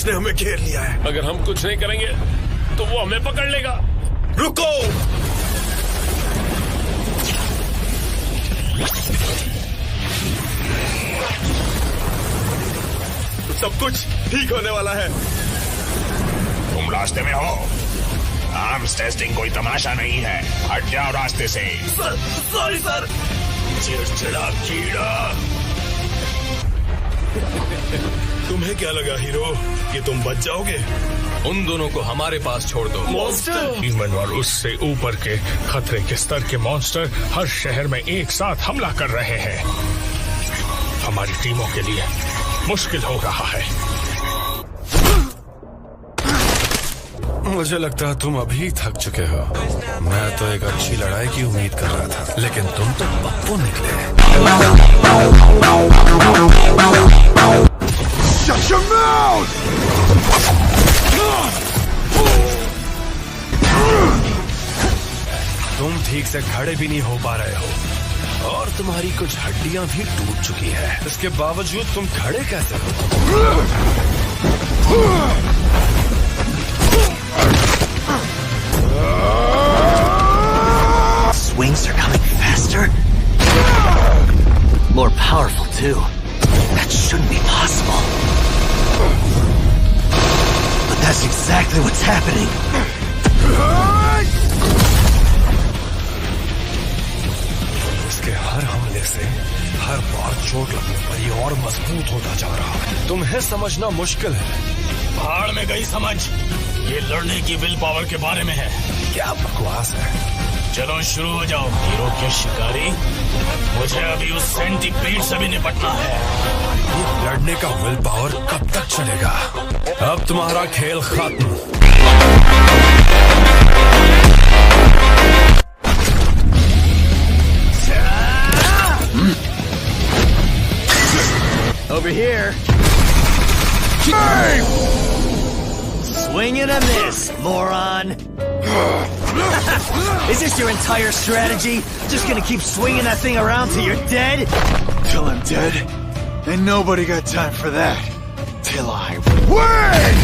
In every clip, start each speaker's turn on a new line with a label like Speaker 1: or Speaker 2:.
Speaker 1: उसने हमें घेर लिया है।
Speaker 2: अगर हम कुछ नहीं करेंगे तो वो हमें पकड़ लेगा।
Speaker 1: रुको! सब कुछ ठीक होने वाला है।
Speaker 3: तुम रास्ते में हो। आर्म्स टेस्टिंग कोई तमाशा नहीं है। हट जाओ रास्ते से।
Speaker 1: Sorry sir.
Speaker 3: चिड़चिड़ा कीड़ा।
Speaker 1: तुम्हें क्या लगा हीरो कि तुम बच जाओगे?
Speaker 2: उन दोनों को हमारे पास छोड़ दो।
Speaker 1: मॉन्स्टर!
Speaker 2: ह्यूमन और उससे ऊपर के खतरे के स्तर के मॉन्स्टर हर शहर में एक साथ हमला कर रहे हैं। हमारी टीमों के लिए मुश्किल हो रहा है।
Speaker 4: मुझे लगता है तुम अभी थक चुके हो। मैं तो एक अच्छी लड़ाई की उम्मीद कर रहा था, लेकिन तुम तो पप्पू निकले।
Speaker 1: Shut your mouth!
Speaker 4: तुम ठीक से खड़े भी नहीं हो पा रहे हो और तुम्हारी कुछ हड्डियां भी टूट चुकी है। इसके बावजूद तुम खड़े कैसे हो?
Speaker 5: Swings are coming faster. More powerful too. That shouldn't be possible. But that's exactly what's happening.
Speaker 4: इसके हर हमले से हर बार चोट लगने पर ये और मजबूत होता जा रहा है। तुम्हें समझना मुश्किल है।
Speaker 3: भाड़ में गई समझ। ये लड़ने की विल पावर के बारे में है।
Speaker 4: क्या बकवास है।
Speaker 3: चलो शुरू हो जाओ हीरो के शिकारी। मुझे अभी उस सेंटीपीड से भी निपटना है।
Speaker 4: ये लड़ने का विल पावर कब तक चलेगा? अब तुम्हारा खेल खत्म।
Speaker 5: Over here. Swing and a miss, moron. Is this your entire strategy? Just gonna keep swinging that thing around till you're dead?
Speaker 6: Till I'm dead? Ain't nobody got time for that. Till I win!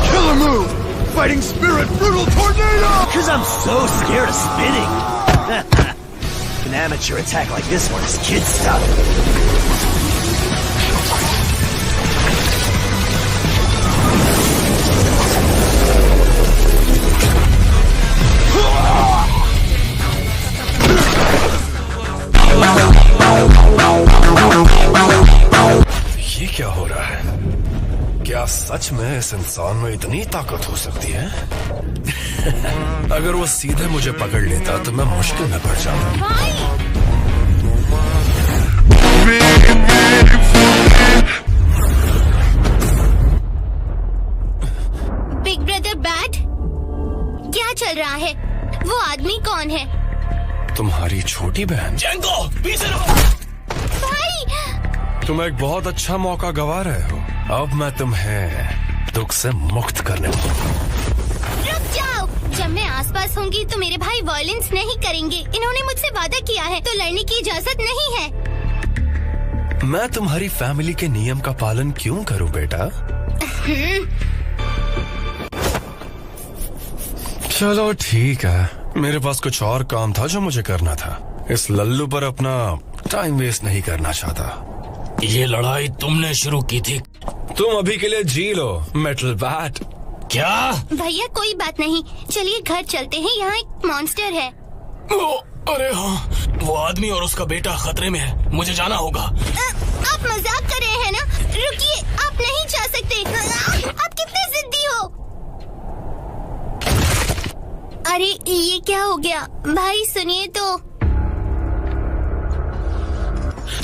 Speaker 6: Killer move! Fighting spirit brutal tornado!
Speaker 5: Cause I'm so scared of spinning. An amateur attack like this one is kid stuff.
Speaker 4: ये क्या हो रहा है? क्या सच में इस इंसान में इतनी ताकत हो सकती है? अगर वो सीधे मुझे पकड़ लेता तो मैं मुश्किल में पड़ जाता।
Speaker 7: बिग ब्रदर बैड, क्या चल रहा है? वो आदमी कौन है?
Speaker 4: तुम्हारी छोटी बहन।
Speaker 3: जेंको, पीछे रहो।
Speaker 7: भाई!
Speaker 4: तुम एक बहुत अच्छा मौका गवा रहे हो। अब मैं तुम्हें दुख से मुक्त करने वाला।
Speaker 7: रुक जाओ। जब मैं आसपास होंगी तो मेरे भाई वायलेंस नहीं करेंगे। इन्होंने मुझसे वादा किया है, तो लड़ने की इजाजत नहीं है।
Speaker 4: मैं तुम्हारी फैमिली के नियम का पालन क्यों करूं बेटा? चलो ठीक है, मेरे पास कुछ और काम था जो मुझे करना था। इस लल्लू पर अपना टाइम वेस्ट नहीं करना चाहता।
Speaker 3: ये लड़ाई तुमने शुरू की थी।
Speaker 4: तुम अभी के लिए जी लो, मेटल बैट।
Speaker 3: क्या?
Speaker 7: भैया कोई बात नहीं, चलिए घर चलते हैं। यहाँ एक मॉन्स्टर है।
Speaker 3: अरे हाँ, वो आदमी और उसका बेटा खतरे में है। मुझे जाना होगा।
Speaker 7: आप मजाक कर रहे हैं ना? रुकिए, आप नहीं जा सकते। आप कितने जिद्दी हो। अरे ये क्या हो गया? भाई सुनिए
Speaker 4: तो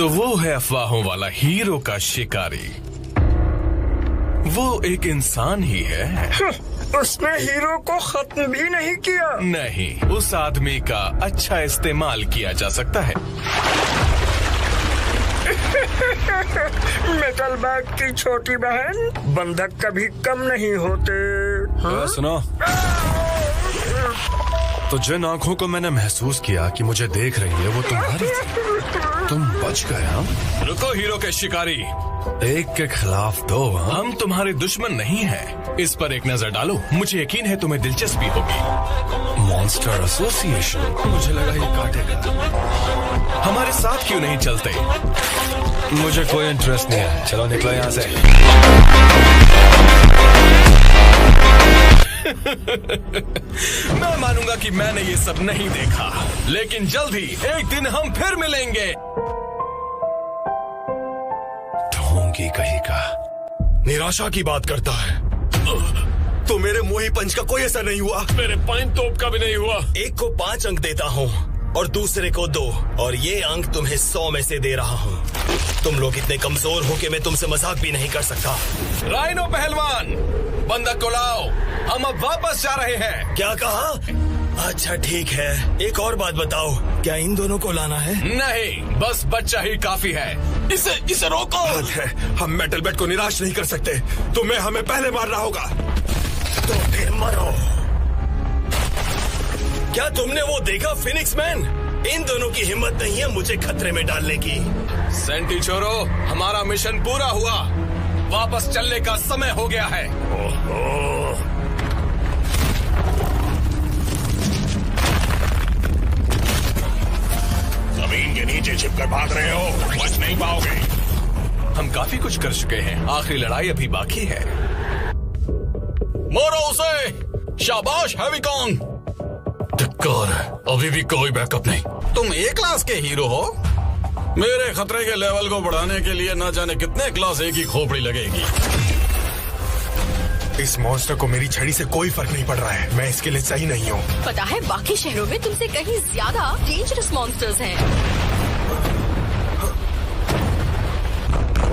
Speaker 4: वो है अफवाहों वाला हीरो का शिकारी। वो एक इंसान ही है।
Speaker 2: उसने हीरो को खत्म भी नहीं किया।
Speaker 4: नहीं, उस आदमी का अच्छा इस्तेमाल किया जा सकता है।
Speaker 2: मेटल बैग की छोटी बहन, बंधक कभी कम नहीं होते।
Speaker 4: सुनो, तो जिन आंखों को मैंने महसूस किया कि मुझे देख रही है, वो तुम्हारी थी। तुम बच गए हाँ?
Speaker 8: रुको हीरो के शिकारी,
Speaker 4: एक के खिलाफ दो हाँ?
Speaker 8: हम तुम्हारे दुश्मन नहीं हैं। इस पर एक नजर डालो, मुझे यकीन है तुम्हें दिलचस्पी होगी।
Speaker 4: मॉन्स्टर एसोसिएशन, मुझे लगा ये काटेगा।
Speaker 8: हमारे साथ क्यों नहीं चलते?
Speaker 4: मुझे कोई इंटरेस्ट नहीं है, चलो निकलो यहाँ से।
Speaker 8: मैं मानूंगा कि मैंने ये सब नहीं देखा, लेकिन जल्द ही एक दिन हम फिर मिलेंगे।
Speaker 4: ढोंगी कहीं का
Speaker 1: निराशा की बात करता है। तो मेरे मोही पंच का कोई असर नहीं हुआ।
Speaker 2: मेरे पाइन तोप का भी नहीं हुआ।
Speaker 1: एक को 5 अंक देता हूँ और दूसरे को 2, और ये अंक तुम्हें 100 में से दे रहा हूँ। तुम लोग इतने कमजोर हो कि मैं तुमसे मजाक भी नहीं कर सकता।
Speaker 8: राइनो पहलवान, बंदक को लाओ, हम अब वापस जा रहे हैं।
Speaker 1: क्या कहा? अच्छा ठीक है, एक और बात बताओ, क्या इन दोनों को लाना है?
Speaker 8: नहीं, बस बच्चा ही काफी है।
Speaker 1: इसे रोको। हम मेटल बेट को निराश नहीं कर सकते। तुम्हें हमें पहले मारना होगा। तो फिर मरो। क्या तुमने वो देखा फिनिक्स मैन? इन दोनों की हिम्मत नहीं है मुझे खतरे में डालने की।
Speaker 8: सेंटी चोरो, हमारा मिशन पूरा हुआ, वापस चलने का समय हो गया है।
Speaker 3: जमीन के नीचे छिपकर भाग रहे हो, बच नहीं पाओगे।
Speaker 8: हम काफी कुछ कर चुके हैं, आखिरी लड़ाई अभी बाकी है।
Speaker 3: मारो उसे। शाबाश हैविकॉन्ग।
Speaker 9: अभी भी कोई बैकअप नहीं।
Speaker 3: तुम A क्लास के हीरो हो?
Speaker 9: मेरे खतरे के लेवल को बढ़ाने के लिए न जाने कितने क्लास A की खोपड़ी लगेगी।
Speaker 1: इस मॉन्स्टर को मेरी छड़ी से कोई फर्क नहीं पड़ रहा है। मैं इसके लिए सही नहीं हूँ।
Speaker 10: पता है बाकी शहरों में तुमसे कहीं ज्यादा डेंजरस मॉन्स्टर्स हैं।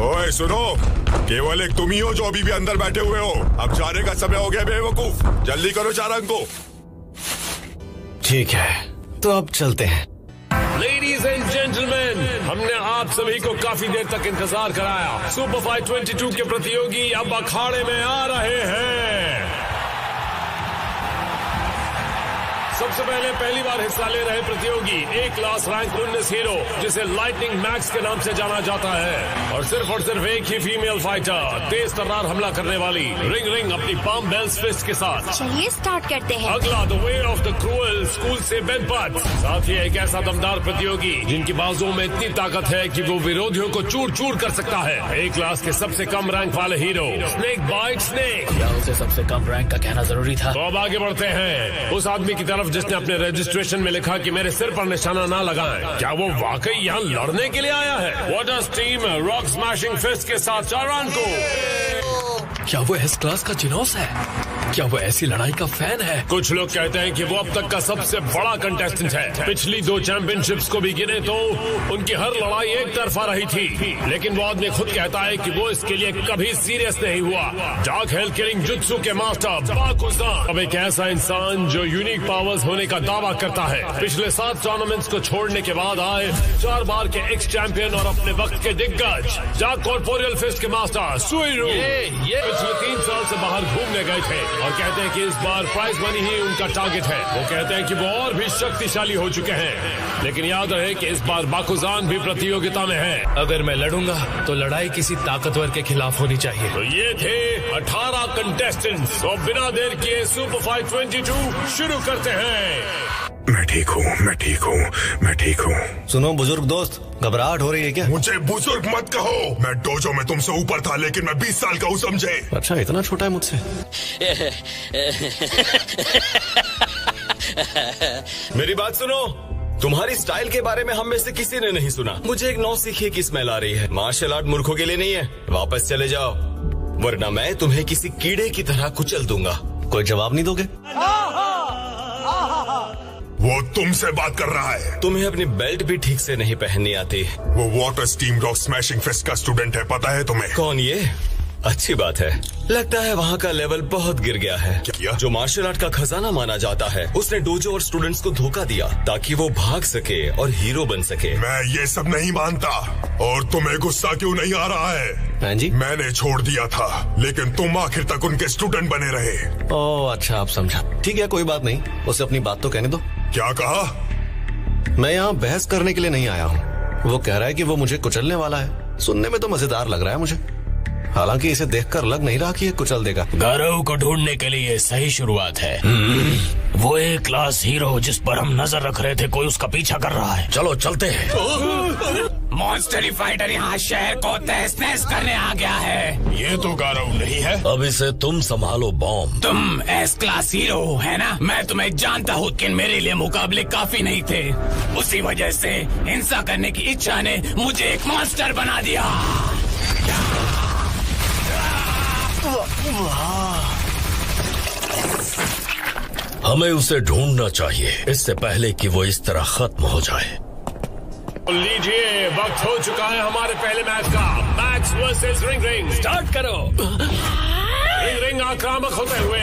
Speaker 1: ओए सुनो, केवल एक तुम ही हो जो अभी भी अंदर बैठे हुए हो। अब जाने का समय हो गया बेवकूफ। जल्दी करो 4 अंक को।
Speaker 4: ठीक है, तो अब चलते हैं।
Speaker 2: लेडीज एंड जेंटलमैन, हमने आप सभी को काफी देर तक इंतजार कराया। सुपर फाइट 22 के प्रतियोगी अब अखाड़े में आ रहे हैं। सबसे पहले पहली बार हिस्सा ले रहे प्रतियोगी A क्लास रैंक 19 हीरो, जिसे लाइटनिंग मैक्स के नाम से जाना जाता है, और सिर्फ एक ही फीमेल फाइटर, तेज तर्रार हमला करने वाली रिंग अपनी पाम बेल्स फिस्ट के साथ।
Speaker 10: चलिए स्टार्ट करते हैं।
Speaker 2: अगला the way of the cruel school से बेन पट, साथ ही एक ऐसा दमदार प्रतियोगी जिनकी बाजुओं में इतनी ताकत है कि वो विरोधियों को चूर चूर कर सकता है। A क्लास के सबसे कम रैंक वाले हीरो स्नेक बाइट स्नेक।
Speaker 11: क्या उसे सबसे कम रैंक का कहना जरूरी था?
Speaker 2: तो अब आगे बढ़ते हैं उस आदमी की तरफ जिसने अपने रजिस्ट्रेशन में लिखा कि मेरे सिर पर निशाना ना लगाएं। क्या वो वाकई यहाँ लड़ने के लिए आया है? Waters team rock smashing fist के साथ 4 अंक को।
Speaker 4: क्या वो S क्लास का जिनोस है? क्या वो ऐसी लड़ाई का फैन है?
Speaker 2: कुछ लोग कहते हैं कि वो अब तक का सबसे बड़ा कंटेस्टेंट है। पिछली 2 चैंपियनशिप्स को भी गिने तो उनकी हर लड़ाई एक तरफा रही थी, लेकिन वो आदमी खुद कहता है कि वो इसके लिए कभी सीरियस नहीं हुआ। जाक हेल किलिंग जुत्सु के मास्टर बाकुजान, अब एक ऐसा इंसान जो यूनिक पावर्स होने का दावा करता है। पिछले 7 टूर्नामेंट्स को छोड़ने के बाद आए 4 बार के एक्स चैंपियन और अपने वक्त के दिग्गज जाक कॉर्पोरियल फिस्ट के मास्टर सुइरू पिछले 3 साल से बाहर घूमने गए थे और कहते हैं कि इस बार प्राइज मनी ही उनका टारगेट है। वो कहते हैं कि वो और भी शक्तिशाली हो चुके हैं, लेकिन याद रहे कि इस बार बाकुजान भी प्रतियोगिता में है।
Speaker 11: अगर मैं लड़ूंगा तो लड़ाई किसी ताकतवर के खिलाफ होनी चाहिए।
Speaker 2: तो ये थे 18 कंटेस्टेंट्स। तो बिना देर किए सुपर फाइट 22 शुरू करते हैं।
Speaker 1: मैं ठीक हूँ।
Speaker 12: सुनो बुजुर्ग दोस्त, घबराहट हो रही है क्या?
Speaker 1: मुझे बुजुर्ग मत कहो। मैं डोजो में तुमसे ऊपर था, लेकिन मैं 20 साल का हूँ, समझे?
Speaker 12: अच्छा, इतना छोटा है मुझसे।
Speaker 13: मेरी बात सुनो, तुम्हारी स्टाइल के बारे में हम में से किसी ने नहीं सुना। मुझे एक नौ सीखिए की स्मेल आ रही है। मार्शल आर्ट मूर्खों के लिए नहीं है। वापस चले जाओ, वरना मैं तुम्हें किसी कीड़े की तरह कुचल दूंगा।
Speaker 12: कोई जवाब नहीं दोगे?
Speaker 1: वो तुमसे बात कर रहा है।
Speaker 13: तुम्हें अपनी बेल्ट भी ठीक से नहीं पहननी आती।
Speaker 1: वो water steam rock smashing fist का स्टूडेंट है, पता है तुम्हें?
Speaker 13: कौन ये? अच्छी बात है। लगता है वहाँ का लेवल बहुत गिर गया है।
Speaker 1: क्या?
Speaker 13: जो मार्शल आर्ट का खजाना माना जाता है, उसने डोजो और स्टूडेंट्स को धोखा दिया ताकि वो भाग सके और हीरो बन सके।
Speaker 1: मैं ये सब नहीं मानता। और तुम्हें गुस्सा क्यों नहीं आ रहा है?
Speaker 12: हाँ जी?
Speaker 1: मैंने छोड़ दिया था, लेकिन तुम आखिर तक उनके स्टूडेंट बने रहे।
Speaker 12: ओह अच्छा, आप समझा। ठीक है, कोई बात नहीं, उसे अपनी बात तो कहने दो।
Speaker 1: क्या कहा?
Speaker 12: मैं यहाँ बहस करने के लिए नहीं आया हूँ। वो कह रहा है कि वो मुझे कुचलने वाला है। सुनने में तो मजेदार लग रहा है मुझे, हालांकि इसे देखकर लग नहीं रहा कि ये कुचल देगा।
Speaker 14: गौरव को ढूंढने के लिए सही शुरुआत है। वो एक क्लास हीरो जिस पर हम नजर रख रहे थे, कोई उसका पीछा कर रहा है। चलो चलते हैं।
Speaker 15: मॉन्स्टरी फाइटर यहाँ शहर को तहस-नहस करने आ गया है।
Speaker 14: ये तो गौरव नहीं है।
Speaker 2: अब इसे तुम संभालो बॉम्ब।
Speaker 15: तुम एस क्लास हीरो हो, है ना? मैं तुम्हें जानता हूँ, लेकिन मेरे लिए मुकाबले काफी नहीं थे। उसी वजह से हिंसा करने की इच्छा ने मुझे एक मॉन्स्टर बना दिया।
Speaker 2: हमें उसे ढूंढना चाहिए इससे पहले कि वो इस तरह खत्म हो जाए।
Speaker 11: लीजिए, वक्त हो चुका है हमारे पहले मैच का। Max versus ring ring, start करो। रिंग रिंग आक्रामक होते हुए।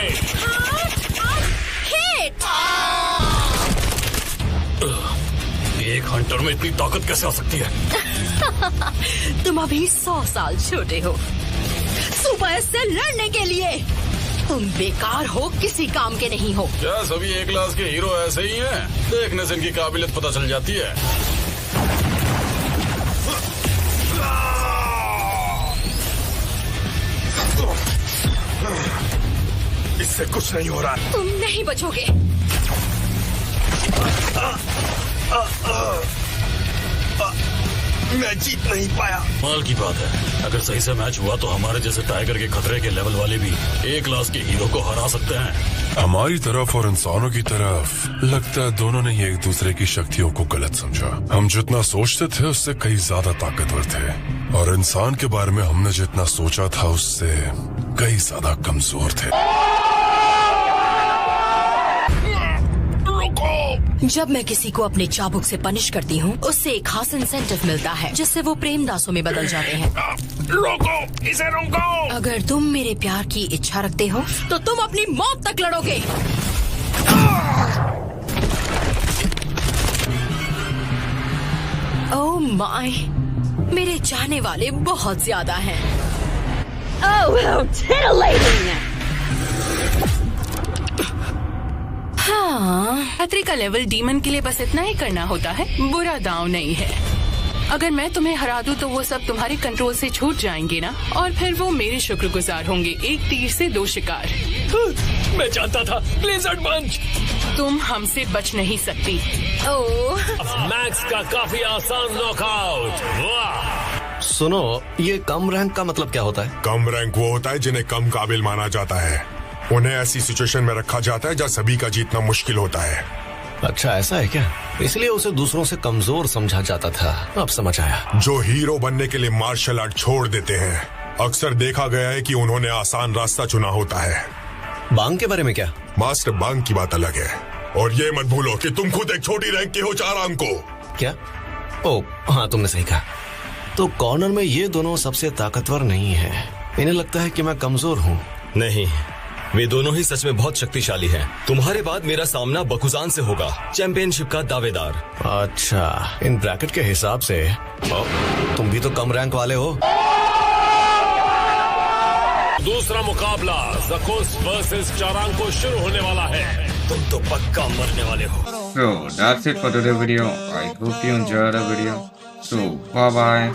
Speaker 10: हिट!
Speaker 2: एक हंटर में इतनी ताकत कैसे आ सकती है?
Speaker 10: तुम अभी 100 साल छोटे हो सुपर एस से लड़ने के लिए। तुम बेकार हो, किसी काम के नहीं हो।
Speaker 9: क्या सभी ए क्लास के हीरो ऐसे ही हैं? देखने से इनकी काबिलियत पता चल जाती है।
Speaker 4: इससे कुछ नहीं हो रहा।
Speaker 10: तुम नहीं बचोगे।
Speaker 4: मैं जीत नहीं पाया।
Speaker 9: माल की बात है, अगर सही से मैच हुआ तो हमारे जैसे टाइगर के खतरे के लेवल वाले भी ए क्लास के हीरो को हरा सकते हैं।
Speaker 4: हमारी तरफ और इंसानों की तरफ लगता है दोनों ने एक दूसरे की शक्तियों को गलत समझा। हम जितना सोचते थे उससे कई ज्यादा ताकतवर थे, और इंसान के बारे में हमने जितना सोचा था उससे कई ज्यादा कमजोर थे।
Speaker 10: जब मैं किसी को अपने चाबुक से पनिश करती हूँ, उससे एक खास इंसेंटिव मिलता है, जिससे वो प्रेम दासों में बदल जाते हैं।
Speaker 14: रोको, इसे रोको।
Speaker 10: अगर तुम मेरे प्यार की इच्छा रखते हो, तो तुम अपनी मौत तक लड़ोगे। ओह माय, मेरे चाहने वाले बहुत ज्यादा हैं।
Speaker 16: Oh, how titillating!
Speaker 17: हाँ, खतरे का लेवल डीमन के लिए बस इतना ही करना होता है। बुरा दांव नहीं है। अगर मैं तुम्हें हरा दूं तो वो सब तुम्हारे कंट्रोल से छूट जाएंगे ना, और फिर वो मेरे शुक्रगुजार होंगे। एक तीर से 2 शिकार।
Speaker 2: मैं जानता था, ब्लेजर्ड पंच।
Speaker 17: तुम हमसे बच नहीं सकती।
Speaker 10: ओह,
Speaker 2: मैक्स का काफी आसान नॉकआउट। वाह!
Speaker 12: सुनो, ये कम रैंक का मतलब क्या होता है?
Speaker 18: कम रैंक वो होता है जिन्हें कम काबिल माना जाता है। उन्हें ऐसी सिचुएशन में रखा जाता है जहाँ सभी का जीतना मुश्किल होता है।
Speaker 12: अच्छा, ऐसा है क्या? इसलिए उसे दूसरों से कमजोर समझा जाता था। अब समझ आया।
Speaker 18: जो हीरो बनने के लिए मार्शल आर्ट छोड़ देते हैं, अक्सर देखा गया है कि उन्होंने आसान रास्ता चुना होता है।
Speaker 12: बांग के बारे में क्या?
Speaker 18: मास्टर बांग की बात अलग है। और ये मत भूलो कि तुम खुद एक छोटी रैंक के हो 4 अंक को।
Speaker 12: क्या? ओ हाँ, तुमने सही कहा। तो कॉर्नर में ये दोनों सबसे ताकतवर नहीं है। इन्हें लगता है कि मैं कमजोर हूँ।
Speaker 13: नहीं, वे दोनों ही सच में बहुत शक्तिशाली हैं। तुम्हारे बाद मेरा सामना बकुजान से होगा, चैंपियनशिप का दावेदार।
Speaker 12: अच्छा, इन ब्रैकेट के हिसाब से तुम भी तो कम रैंक वाले हो।
Speaker 2: दूसरा मुकाबला ज़कोस वर्सेस चारांको शुरू होने वाला है।
Speaker 13: तुम तो पक्का मरने वाले हो।
Speaker 19: So that's it for today's video. I hope you enjoyed the video. So bye bye.